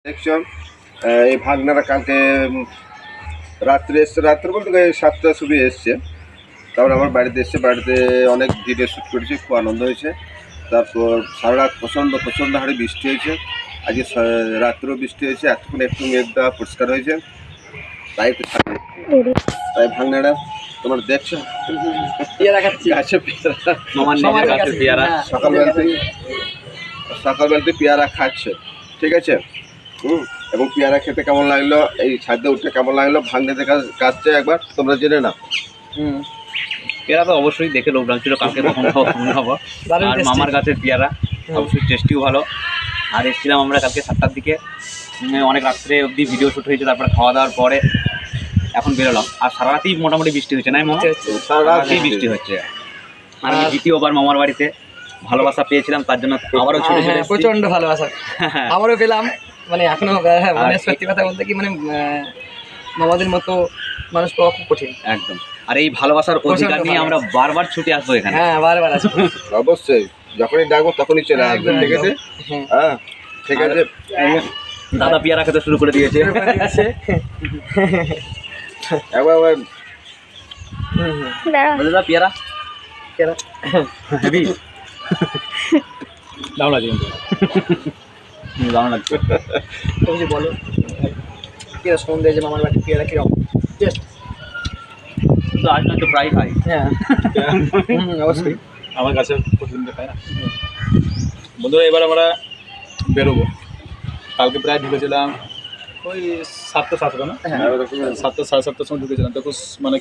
দেখছো এই ভাগনারা কালকে রাত্রে এসছে, রাত্রে বলতে 7টা ছবি এসছে। তারপর আমার বাড়িতে এসছে, বাড়িতে অনেক ভিডিও শ্যুট করেছি, খুব আনন্দ হয়েছে। তারপর সারা রাত প্রচণ্ড হারে বৃষ্টি হয়েছে, আজকে রাত্রেও বৃষ্টি হয়েছে, এতক্ষণ একটু মেঘটা পরিষ্কার হয়েছে। তাই ভাগনারা তোমার দেখছো গাছে পেয়ারা সকালবেলাতে পেয়ারা খাচ্ছে, ঠিক আছে। এবং পেয়ারা খেতে কেমন লাগলো, এই ছাদে উঠে কেমন লাগলো, ভাগ্নেদের কাছে একবার তোমরা জেনে নাও। পেয়ারা তো অবশ্যই দেখে লোক লাগছিল, কালকে কখন খাবো। আর মামার গাছের পেয়ারা অবশ্যই টেস্টিও ভালো। আর এসেছিলাম আমরা কালকে 7টার দিকে, অনেক রাত্রে অবধি ভিডিও শ্যুট হয়েছে। তারপরে খাওয়া দাওয়ার পরে এখন বেরোলাম। আর সারা রাতেই মোটামুটি বৃষ্টি হচ্ছে, না মামা? সারা রাতেই বৃষ্টি হচ্ছে। আর আমি দ্বিতীয়বার মামার বাড়িতে ভালোবাসা পেয়েছিলাম, তার জন্য আবারও ছুটে চলে এসেছি। প্রচন্ড ভালোবাসা আবারও পেলাম। মানে এখনো মানে সত্যি কথা বলতে কি, মানে মামাদের মতো মানুষ পাওয়া খুব কঠিন একদম। আর এই ভালোবাসার অধিকার নিয়ে আমরা বারবার ছুটে আসবো এখানে। হ্যাঁ, বারবার আসবো অবশ্যই, যখনই ডাকবো তখনই চলে আসবেন, ঠিক আছে। হ্যাঁ, ঠিক আছে। দাদা পেয়ারা খেতে শুরু করে দিয়েছে। একবার দাদা পেয়ারা হেভি দাম লাগছে, কিন্তু দাম লাগছে। তুমি বলো পেয়ারা সন্ধ্যে যে মামার বাড়ি পেয়ারা কিরকম টেস্ট? তো আজ না তো প্রায় খাই। হ্যাঁ, অবশ্যই আমার কাছে পছন্দ খায় না। বন্ধুরা, এবার আমরা বেরোবো। কালকে প্রায় ঢুকেছিলাম ওই 7টা না, 7টা 7:30টার সময় ঢুকেছিলাম। তো মানে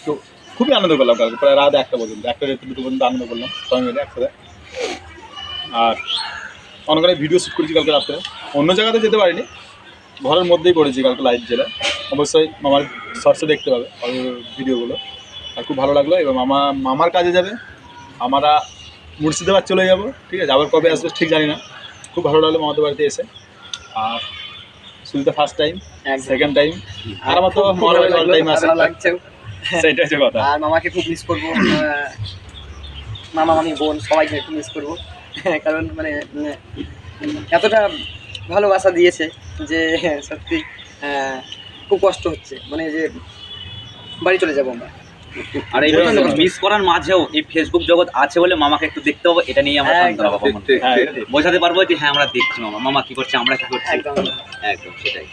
খুবই আনন্দ করলাম কালকে, প্রায় রাত 1টা পর্যন্ত, 1টা-2টো পর্যন্ত আনন্দ করলাম সবাই মিলে একসাথে। আর অনেকগুলো ভিডিও শ্যুট করেছি কালকে রাত্রে, অন্য জায়গাতে যেতে পারিনি, ঘরের মধ্যেই করেছি কালকে লাইট জেলে। অবশ্যই মামার শর্টসে দেখতে পাবে ভিডিওগুলো। আর খুব ভালো লাগলো। এবার মামার কাজে যাবে, আমরা মুর্শিদাবাদ চলে যাব, ঠিক আছে। আবার কবে আসবে ঠিক জানি না। খুব ভালো লাগলো মামাদের বাড়িতে এসে। আর শুধু ফার্স্ট টাইম, সেকেন্ড টাইম, আর আমার তো অল টাইম আসে, সেটাই হচ্ছে কথা। আর মামাকে খুব মিস করবো, মামা মামি বোন সবাইকে একটু মিস করবো। কারণ মানে এতটা ভালোবাসা দিয়েছে যে সত্যি খুব কষ্ট হচ্ছে, মানে যে বাড়ি চলে যাবো আমরা। আর এই মিস করার মাঝেও এই ফেসবুক জগৎ আছে বলে মামাকে একটু দেখতে হবে, এটা নিয়ে আমরা শান্ত হবো, বোঝাতে পারবো যে হ্যাঁ আমরা দেখছি মামা কি করছে, আমরা কি করছি। একদম সেটাই।